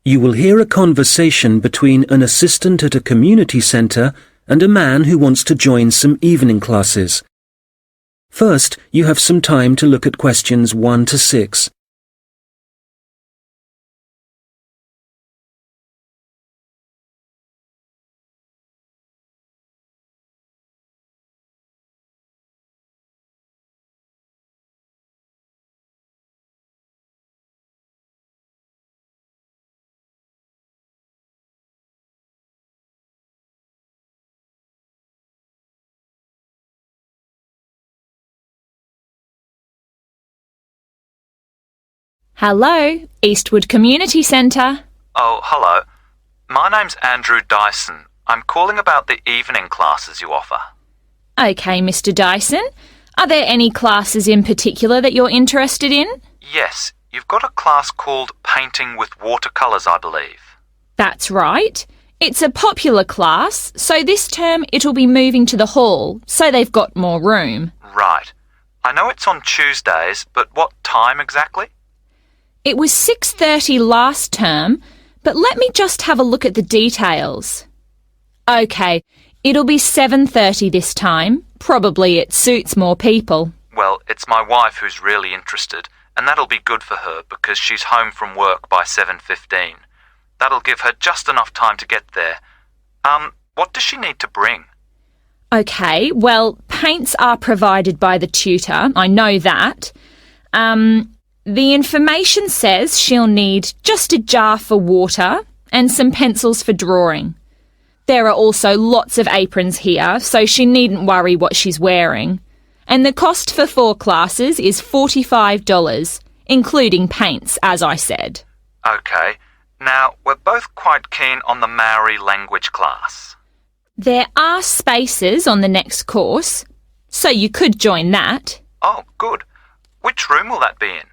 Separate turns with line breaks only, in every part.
You will hear a conversation between an assistant at a community centre and a man who wants to join some evening classes. First, you have some time to look at questions 1 to 6.
Hello, Eastwood Community Centre.
Oh, hello. My name's Andrew Dyson. I'm calling about the evening classes you offer.
OK, Mr Dyson. Are there any classes in particular that you're interested in?
Yes, you've got a class called Painting with Watercolours, I believe.
That's right. It's a popular class, so this term it'll be moving to the hall, so they've got more room.
Right. I know it's on Tuesdays, but what time exactly?
It was 6:30 last term, but let me just have a look at the details. OK, it'll be 7:30 this time. Probably it suits more people.
Well, it's my wife who's really interested, and that'll be good for her because she's home from work by 7:15. That'll give her just enough time to get there. What does she need to bring?
OK, well, paints are provided by the tutor, I know that. The information says she'll need just a jar for water and some pencils for drawing. There are also lots of aprons here, so she needn't worry what she's wearing. And the cost for 4 classes is $45, including paints, as I said.
OK. Now, we're both quite keen on the Maori language class.
There are spaces on the next course, so you could join that.
Oh, good. Which room will that be in?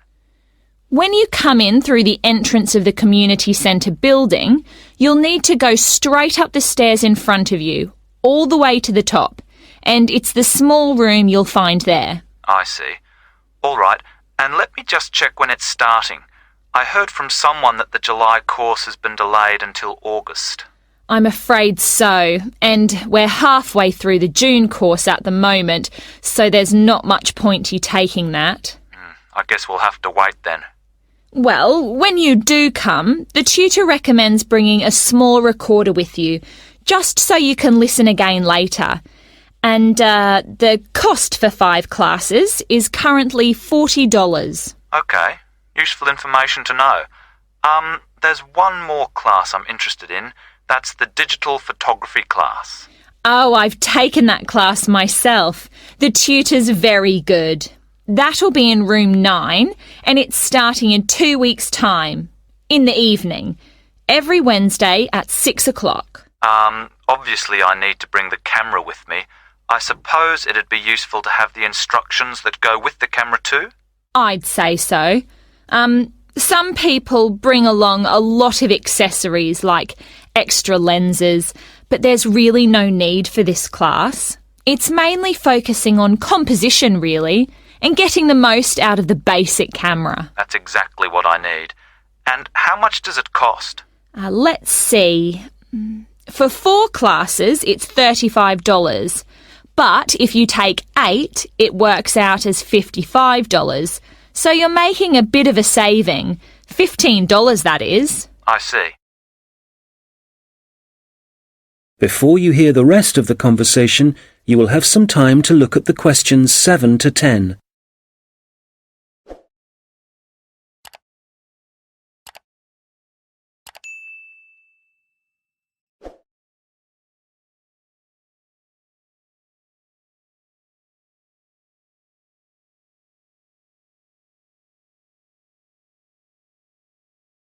When you come in through the entrance of the community centre building, you'll need to go straight up the stairs in front of you, all the way to the top, and it's the small room you'll find there.
I see. All right, and let me just check when it's starting. I heard from someone that the July course has been delayed until August.
I'm afraid so, and we're halfway through the June course at the moment, so there's not much point you taking that.
I guess we'll have to wait then.
Well, when you do come, the tutor recommends bringing a small recorder with you, just so you can listen again later. And the cost for 5 classes is currently $40.
OK, useful information to know. There's one more class I'm interested in. That's the digital photography class.
Oh, I've taken that class myself. The tutor's very good. That'll be in room 9, and it's starting in 2 weeks' time, in the evening, every Wednesday at 6 o'clock.
Obviously I need to bring the camera with me. I suppose it'd be useful to have the instructions that go with the camera too?
I'd say so. Some people bring along a lot of accessories like extra lenses, but there's really no need for this class. It's mainly focusing on composition, really, and getting the most out of the basic camera.
That's exactly what I need. And how much does it cost?
Let's see. For 4 classes, it's $35. But if you take 8, it works out as $55. So you're making a bit of a saving. $15, that is.
I see.
Before you hear the rest of the conversation, you will have some time to look at the questions 7 to 10.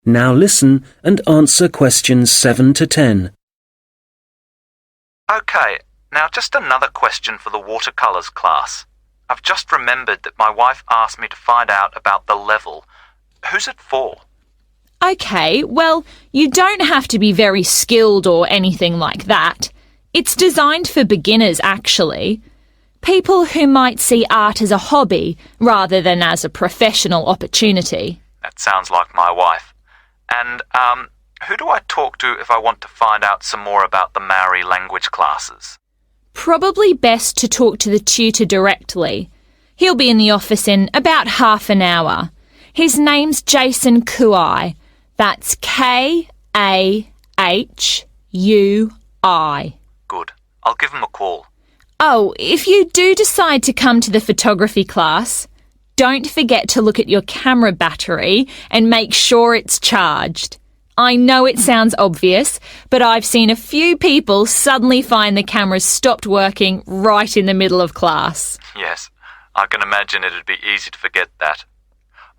Now listen and answer questions 7 to 10.
OK, now just another question for the watercolours class. I've just remembered that my wife asked me to find out about the level. Who's it for?
OK, well, you don't have to be very skilled or anything like that. It's designed for beginners, actually. People who might see art as a hobby rather than as a professional opportunity.
That sounds like my wife. And Who do I talk to if I want to find out some more about the Maori language classes?
Probably best to talk to the tutor directly. He'll be in the office in about half an hour. His name's Jason Kuai. That's K-A-H-U-I.
Good. I'll give him a call.
Oh, if you do decide to come to the photography class, don't forget to look at your camera battery and make sure it's charged. I know it sounds obvious, but I've seen a few people suddenly find the cameras stopped working right in the middle of class.
Yes, I can imagine it'd be easy to forget that.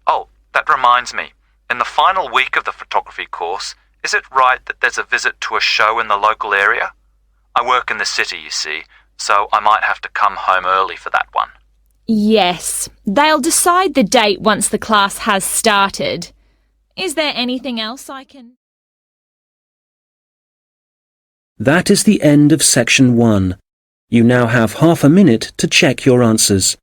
Oh, that reminds me. In the final week of the photography course, is it right that there's a visit to a show in the local area? I work in the city, you see, so I might have to come home early for that one.
Yes, they'll decide the date once the class has started. Is there anything else I can...
That is the end of section 1. You now have half a minute to check your answers.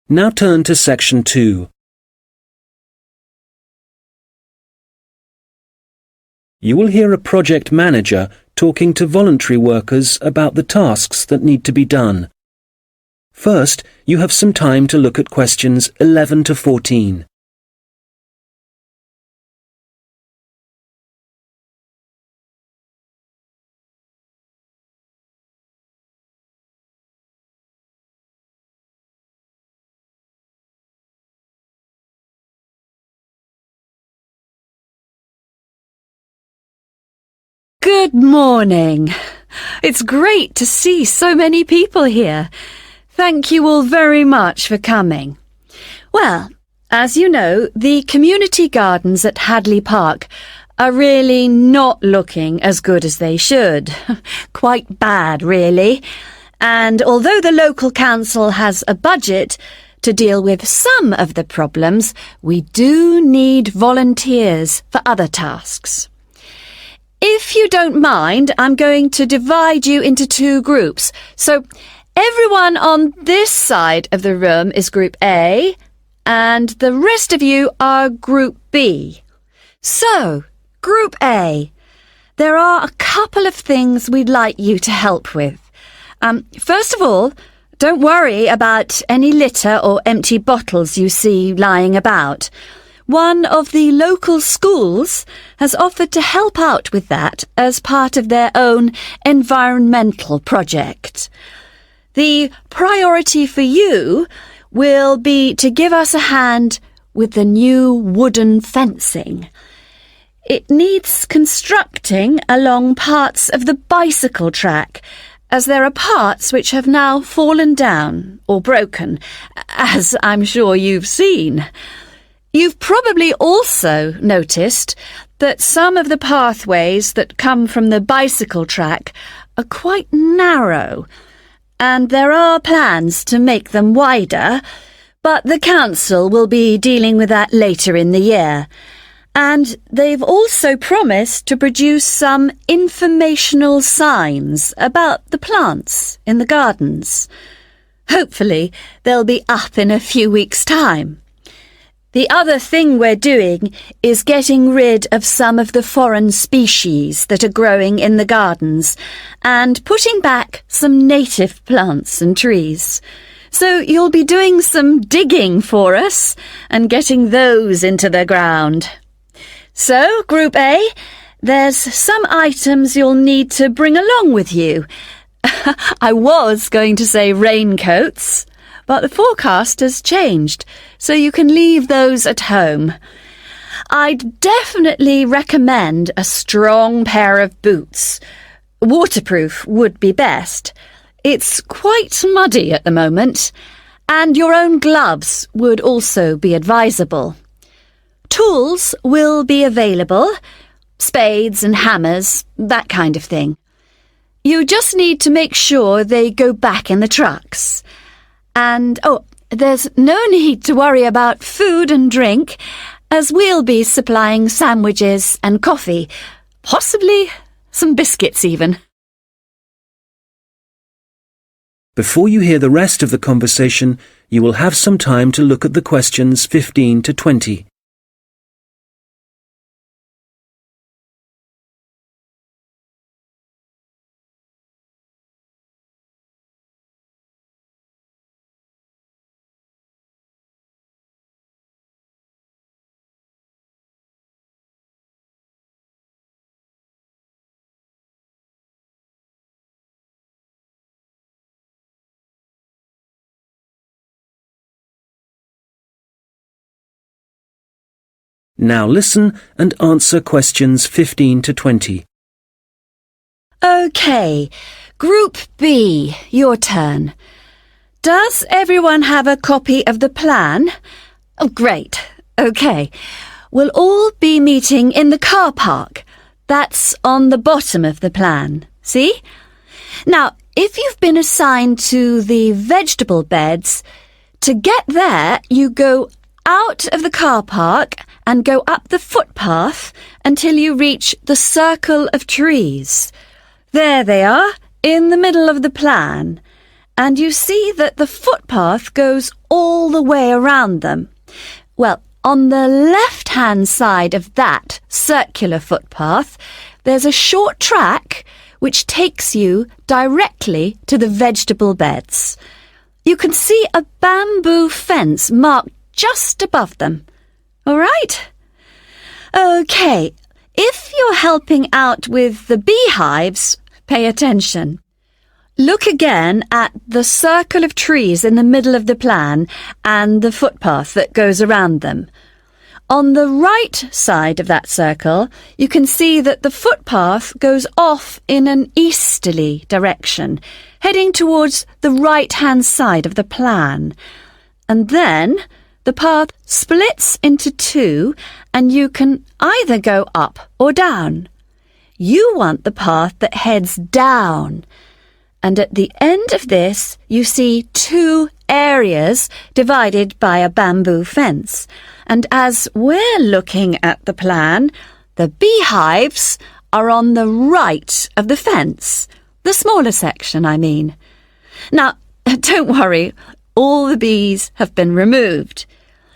Now turn to section 2. You will hear a project manager talking to voluntary workers about the tasks that need to be done. First, you have some time to look at questions 11 to 14.
Good morning. It's great to see so many people here. Thank you all very much for coming. Well, as you know, the community gardens at Hadley Park are really not looking as good as they should. Quite bad, really. And although the local council has a budget to deal with some of the problems, we do need volunteers for other tasks. If you don't mind, I'm going to divide you into 2 groups. So everyone on this side of the room is Group A, and the rest of you are Group B. So, Group A, there are a couple of things we'd like you to help with. First of all, don't worry about any litter or empty bottles you see lying about. One of the local schools has offered to help out with that as part of their own environmental project. The priority for you will be to give us a hand with the new wooden fencing. It needs constructing along parts of the bicycle track, as there are parts which have now fallen down or broken, as I'm sure you've seen. You've probably also noticed that some of the pathways that come from the bicycle track are quite narrow, and there are plans to make them wider, but the council will be dealing with that later in the year. And they've also promised to produce some informational signs about the plants in the gardens. Hopefully, they'll be up in a few weeks' time. The other thing we're doing is getting rid of some of the foreign species that are growing in the gardens and putting back some native plants and trees. So you'll be doing some digging for us and getting those into the ground. So, Group A, there's some items you'll need to bring along with you. I was going to say raincoats, but the forecast has changed, so you can leave those at home. I'd definitely recommend a strong pair of boots. Waterproof would be best. It's quite muddy at the moment, and your own gloves would also be advisable. Tools will be available, spades and hammers, that kind of thing. You just need to make sure they go back in the trucks. And, there's no need to worry about food and drink, as we'll be supplying sandwiches and coffee, possibly some biscuits even.
Before you hear the rest of the conversation, you will have some time to look at the questions 15 to 20. Now listen and answer questions 15 to 20.
OK, Group B, your turn. Does everyone have a copy of the plan? Oh, great. OK. We'll all be meeting in the car park. That's on the bottom of the plan. See? Now, if you've been assigned to the vegetable beds, to get there, you go out of the car park and go up the footpath until you reach the circle of trees. There they are, in the middle of the plan. And you see that the footpath goes all the way around them. Well, on the left-hand side of that circular footpath, there's a short track which takes you directly to the vegetable beds. You can see a bamboo fence marked just above them. All right? OK, if you're helping out with the beehives, pay attention. Look again at the circle of trees in the middle of the plan and the footpath that goes around them. On the right side of that circle, you can see that the footpath goes off in an easterly direction, heading towards the right-hand side of the plan. And then the path splits into two, and you can either go up or down. You want the path that heads down. And at the end of this, you see two areas divided by a bamboo fence. And as we're looking at the plan, the beehives are on the right of the fence. The smaller section, I mean. Now, don't worry, all the bees have been removed.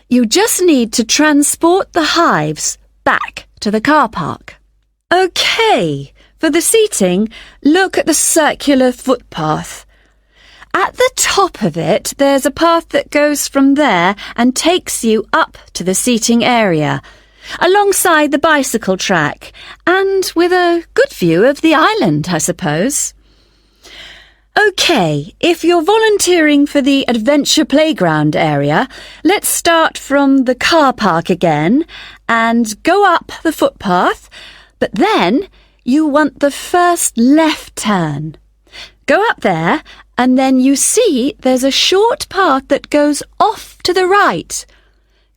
You just need to transport the hives back to the car park. OK, for the seating, look at the circular footpath. At the top of it, there's a path that goes from there and takes you up to the seating area, alongside the bicycle track, and with a good view of the island, I suppose. OK, if you're volunteering for the adventure playground area, let's start from the car park again and go up the footpath, but then you want the first left turn. Go up there, and then you see there's a short path that goes off to the right.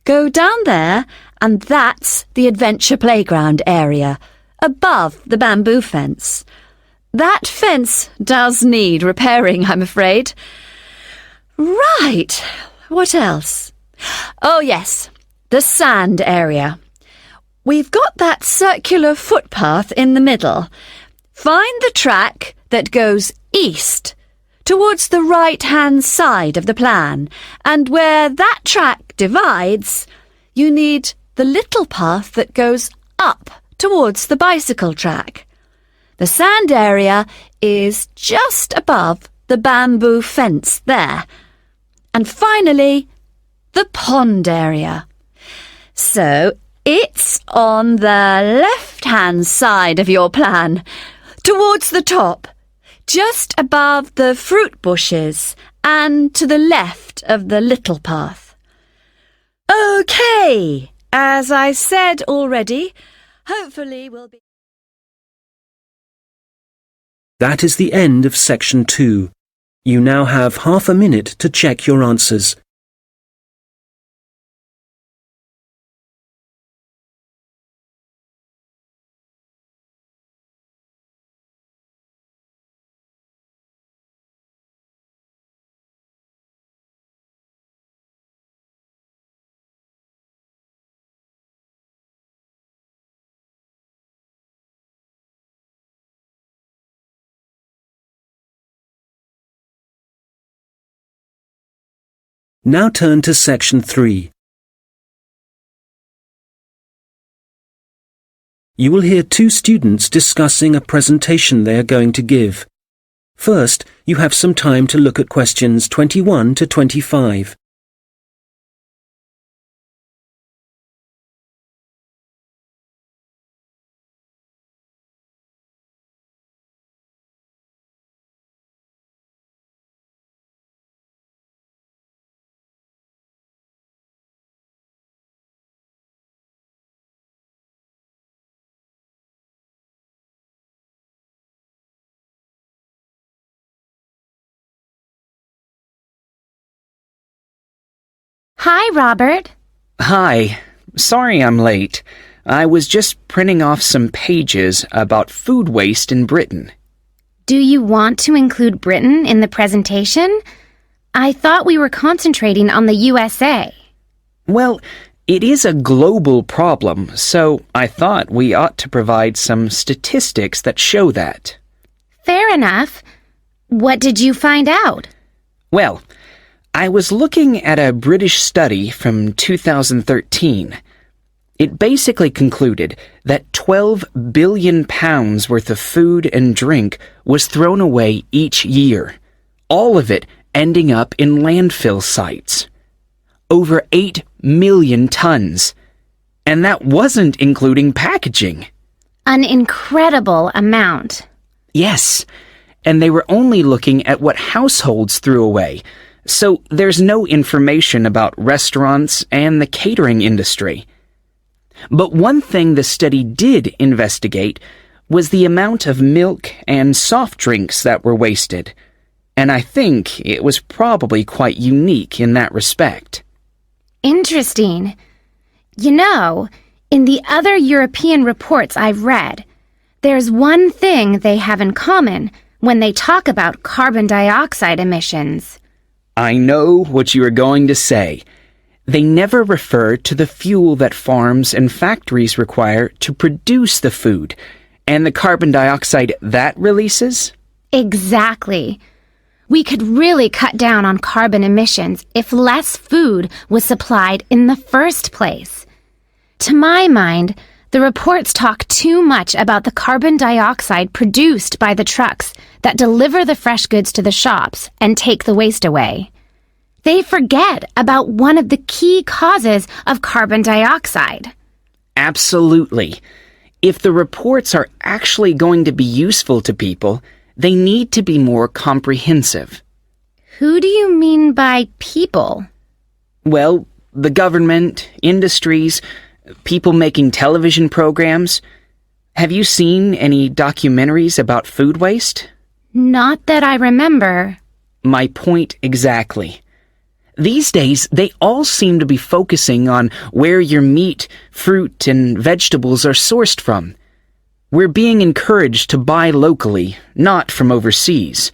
Go down there, and that's the adventure playground area, above the bamboo fence. That fence does need repairing, I'm afraid. Right, what else? Oh yes, the sand area. We've got that circular footpath in the middle. Find the track that goes east, towards the right-hand side of the plan, and where that track divides, you need the little path that goes up towards the bicycle track. The sand area is just above the bamboo fence there. And finally, the pond area. So it's on the left-hand side of your plan, towards the top, just above the fruit bushes and to the left of the little path. OK, as I said already, hopefully we'll be...
That is the end of section 2. You now have half a minute to check your answers. Now turn to section 3. You will hear two students discussing a presentation they are going to give. First, you have some time to look at questions 21 to 25.
Hi, Robert.
Hi. Sorry I'm late. I was just printing off some pages about food waste in Britain.
Do you want to include Britain in the presentation? I thought we were concentrating on the USA.
Well, it is a global problem, so I thought we ought to provide some statistics that show that.
Fair enough. What did you find out?
Well, I was looking at a British study from 2013. It basically concluded that 12 billion pounds worth of food and drink was thrown away each year, all of it ending up in landfill sites. Over 8 million tons. And that wasn't including packaging.
An incredible amount.
Yes, and they were only looking at what households threw away, so there's no information about restaurants and the catering industry. But one thing the study did investigate was the amount of milk and soft drinks that were wasted, and I think it was probably quite unique in that respect.
Interesting. You know, in the other European reports I've read, there's one thing they have in common when they talk about carbon dioxide emissions.
I know what you are going to say. They never refer to the fuel that farms and factories require to produce the food, and the carbon dioxide that releases?
Exactly. We could really cut down on carbon emissions if less food was supplied in the first place. To my mind, the reports talk too much about the carbon dioxide produced by the trucks that deliver the fresh goods to the shops and take the waste away. They forget about one of the key causes of carbon dioxide.
Absolutely. If the reports are actually going to be useful to people, they need to be more comprehensive.
Who do you mean by people?
Well, the government, industries, people making television programs. Have you seen any documentaries about food waste?
Not that I remember.
My point exactly. These days, they all seem to be focusing on where your meat, fruit, and vegetables are sourced from. We're being encouraged to buy locally, not from overseas.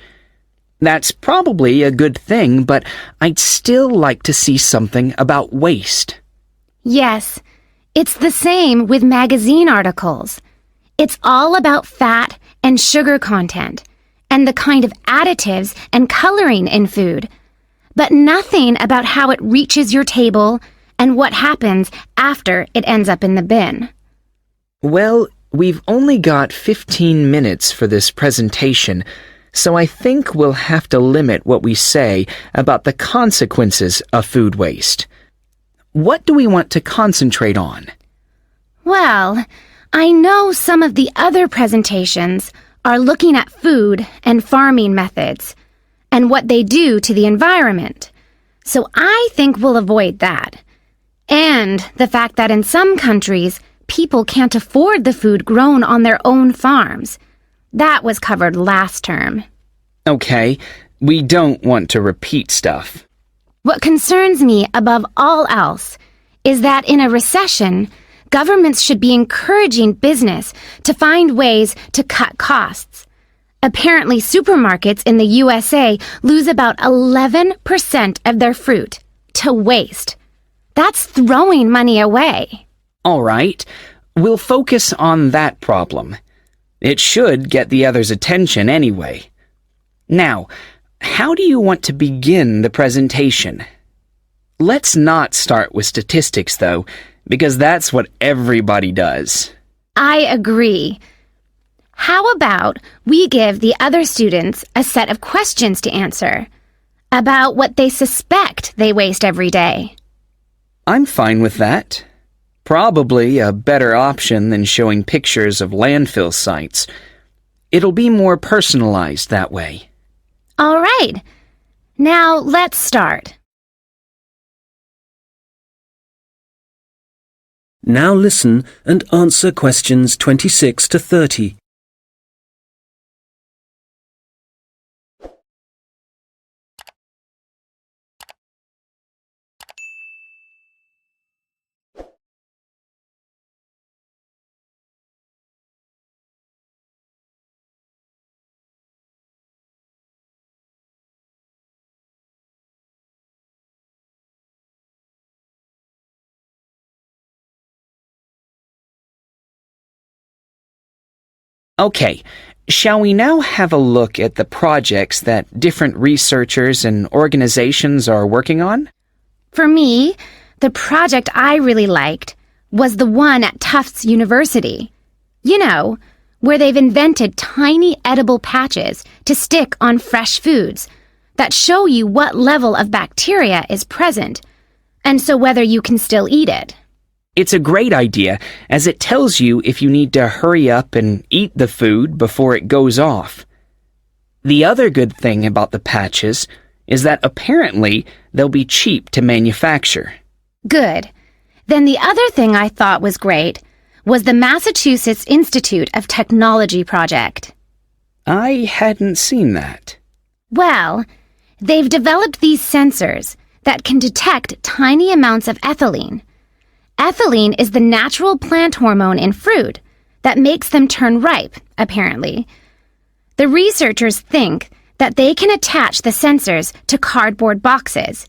That's probably a good thing, but I'd still like to see something about waste.
Yes, it's the same with magazine articles. It's all about fat and sugar content, and the kind of additives and coloring in food, but nothing about how it reaches your table and what happens after it ends up in the bin.
Well, we've only got 15 minutes for this presentation, so I think we'll have to limit what we say about the consequences of food waste. What do we want to concentrate on?
Well, I know some of the other presentations are looking at food and farming methods and what they do to the environment. So I think we'll avoid that. And the fact that in some countries, people can't afford the food grown on their own farms. That was covered last term.
Okay, we don't want to repeat stuff.
What concerns me above all else is that in a recession, governments should be encouraging business to find ways to cut costs. Apparently, supermarkets in the USA lose about 11% of their fruit to waste. That's throwing money away.
All right, we'll focus on that problem. It should get the others' attention anyway. Now, how do you want to begin the presentation? Let's not start with statistics, though, because that's what everybody does.
I agree. How about we give the other students a set of questions to answer about what they suspect they waste every day?
I'm fine with that. Probably a better option than showing pictures of landfill sites. It'll be more personalized that way.
All right. Now let's start.
Now listen and answer questions 26 to 30.
Okay, shall we now have a look at the projects that different researchers and organizations are working on?
For me, the project I really liked was the one at Tufts University. You know, where they've invented tiny edible patches to stick on fresh foods that show you what level of bacteria is present, and so whether you can still eat it.
It's a great idea, as it tells you if you need to hurry up and eat the food before it goes off. The other good thing about the patches is that apparently they'll be cheap to manufacture.
Good. Then the other thing I thought was great was the Massachusetts Institute of Technology project.
I hadn't seen that.
Well, they've developed these sensors that can detect tiny amounts of ethylene. Ethylene is the natural plant hormone in fruit that makes them turn ripe, apparently. The researchers think that they can attach the sensors to cardboard boxes,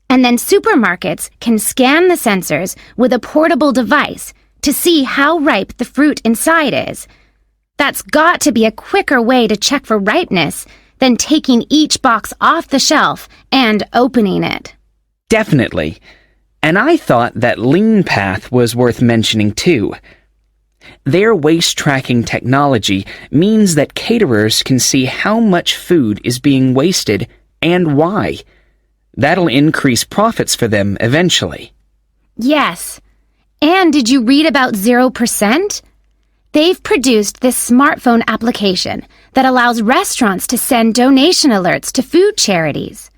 and then supermarkets can scan the sensors with a portable device to see how ripe the fruit inside is. That's got to be a quicker way to check for ripeness than taking each box off the shelf and opening it.
Definitely. And I thought that Lean Path was worth mentioning too. Their waste tracking technology means that caterers can see how much food is being wasted and why. That'll increase profits for them eventually.
Yes. And did you read about 0%? They've produced this smartphone application that allows restaurants to send donation alerts to food charities.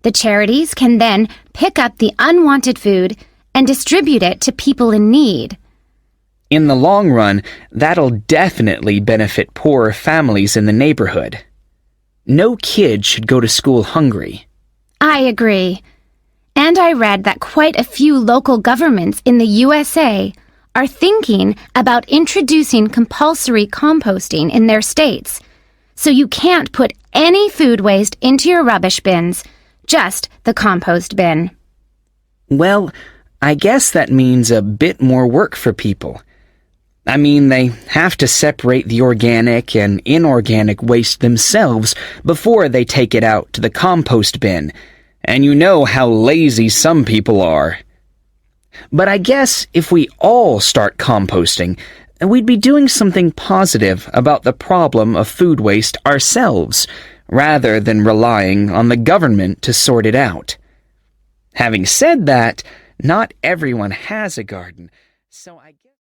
The charities can then pick up the unwanted food and distribute it to people in need.
In the long run, that'll definitely benefit poorer families in the neighborhood. No kid should go to school hungry.
I agree. And I read that quite a few local governments in the USA are thinking about introducing compulsory composting in their states, so you can't put any food waste into your rubbish bins, just the compost bin.
Well, I guess that means a bit more work for people. I mean, they have to separate the organic and inorganic waste themselves before they take it out to the compost bin, and you know how lazy some people are. But I guess if we all start composting, we'd be doing something positive about the problem of food waste ourselves, rather than relying on the government to sort it out. Having said that, not everyone has a garden, so I guess...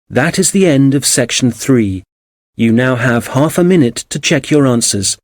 That is the end of section 3. You now have half a minute to check your answers.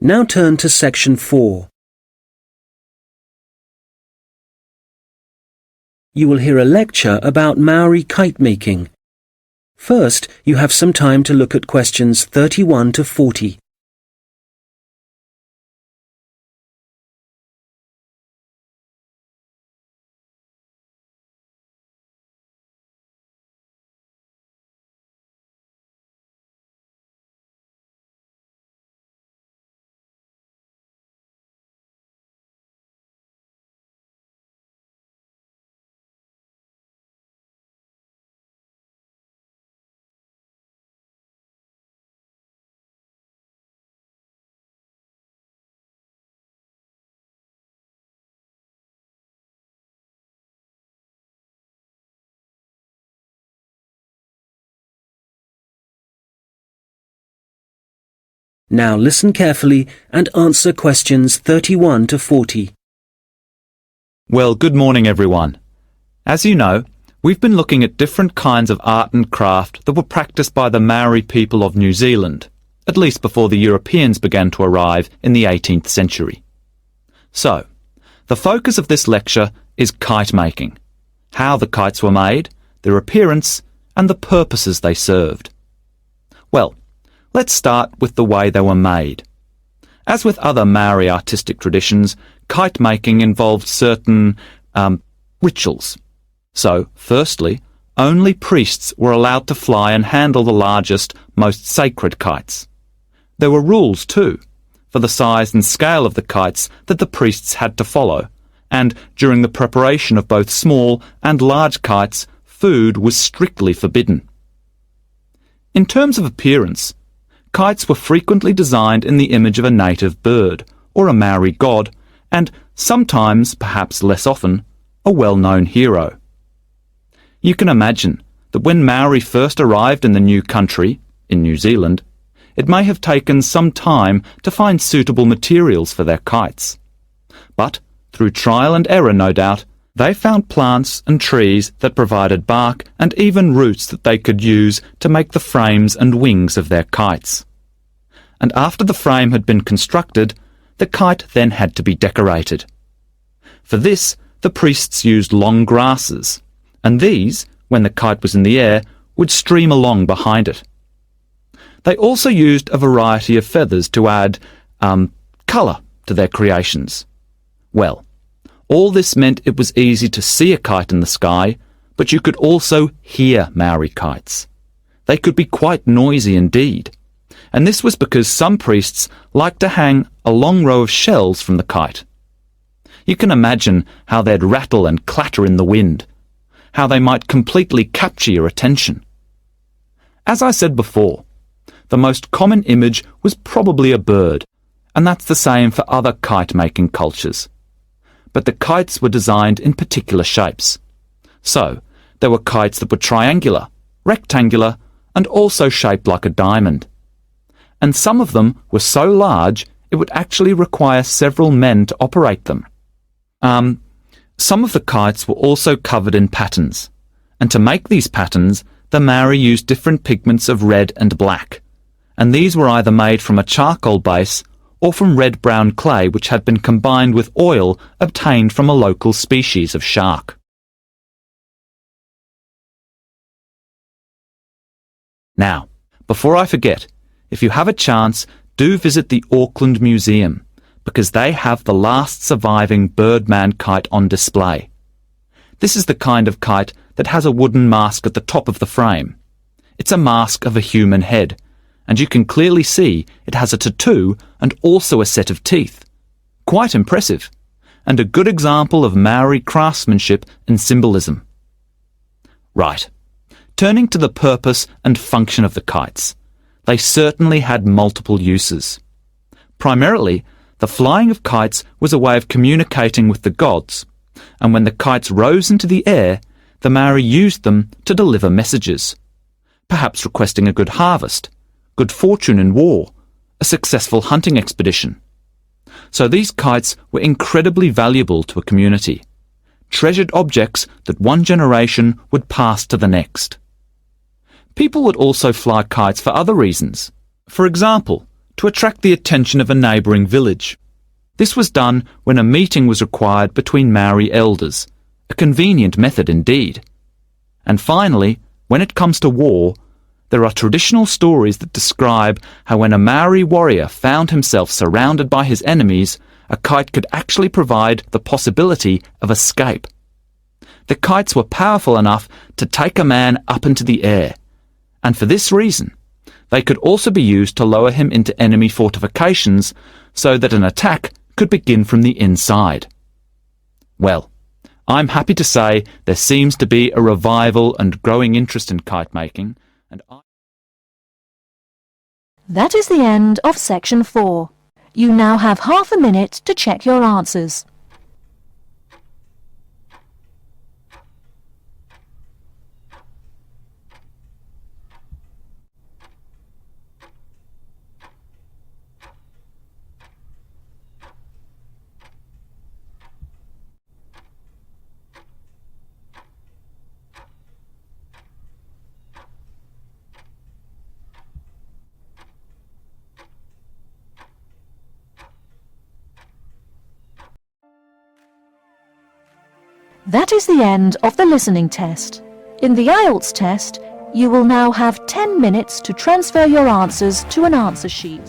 Now turn to section 4. You will hear a lecture about Maori kite making. First, you have some time to look at questions 31 to 40. Now listen carefully and answer questions 31 to 40.
Well, good morning, everyone. As you know, we've been looking at different kinds of art and craft that were practiced by the Maori people of New Zealand, at least before the Europeans began to arrive in the 18th century. So, the focus of this lecture is kite making, how the kites were made, their appearance, and the purposes they served. Well, let's start with the way they were made. As with other Maori artistic traditions, kite making involved certain rituals. So, firstly, only priests were allowed to fly and handle the largest, most sacred kites. There were rules too, for the size and scale of the kites that the priests had to follow, and during the preparation of both small and large kites, food was strictly forbidden. In terms of appearance, kites were frequently designed in the image of a native bird, or a Maori god, and sometimes, perhaps less often, a well-known hero. You can imagine that when Maori first arrived in the new country, in New Zealand, it may have taken some time to find suitable materials for their kites. But, through trial and error no doubt, they found plants and trees that provided bark and even roots that they could use to make the frames and wings of their kites. And after the frame had been constructed, the kite then had to be decorated. For this, the priests used long grasses, and these, when the kite was in the air, would stream along behind it. They also used a variety of feathers to add colour to their creations. Well, all this meant it was easy to see a kite in the sky, but you could also hear Maori kites. They could be quite noisy indeed, and this was because some priests liked to hang a long row of shells from the kite. You can imagine how they'd rattle and clatter in the wind, how they might completely capture your attention. As I said before, the most common image was probably a bird, and that's the same for other kite-making cultures. But the kites were designed in particular shapes. So, there were kites that were triangular, rectangular, and also shaped like a diamond. And some of them were so large it would actually require several men to operate them. Some of the kites were also covered in patterns, and to make these patterns, the Maori used different pigments of red and black, and these were either made from a charcoal base or from red-brown clay which had been combined with oil obtained from a local species of shark. Now, before I forget, if you have a chance, do visit the Auckland Museum, because they have the last surviving Birdman kite on display. This is the kind of kite that has a wooden mask at the top of the frame. It's a mask of a human head, and you can clearly see it has a tattoo and also a set of teeth. Quite impressive, and a good example of Maori craftsmanship and symbolism. Right, turning to the purpose and function of the kites. They certainly had multiple uses. Primarily, the flying of kites was a way of communicating with the gods, and when the kites rose into the air, the Maori used them to deliver messages, perhaps requesting a good harvest, good fortune in war, a successful hunting expedition. So these kites were incredibly valuable to a community, treasured objects that one generation would pass to the next. People would also fly kites for other reasons. For example, to attract the attention of a neighbouring village. This was done when a meeting was required between Maori elders, a convenient method indeed. And finally, when it comes to war, there are traditional stories that describe how when a Maori warrior found himself surrounded by his enemies, a kite could actually provide the possibility of escape. The kites were powerful enough to take a man up into the air, and for this reason, they could also be used to lower him into enemy fortifications so that an attack could begin from the inside. Well, I'm happy to say there seems to be a revival and growing interest in kite making, and
That is the end of section 4. You now have half a minute to check your answers. That is the end of the listening test. In the IELTS test, you will now have 10 minutes to transfer your answers to an answer sheet.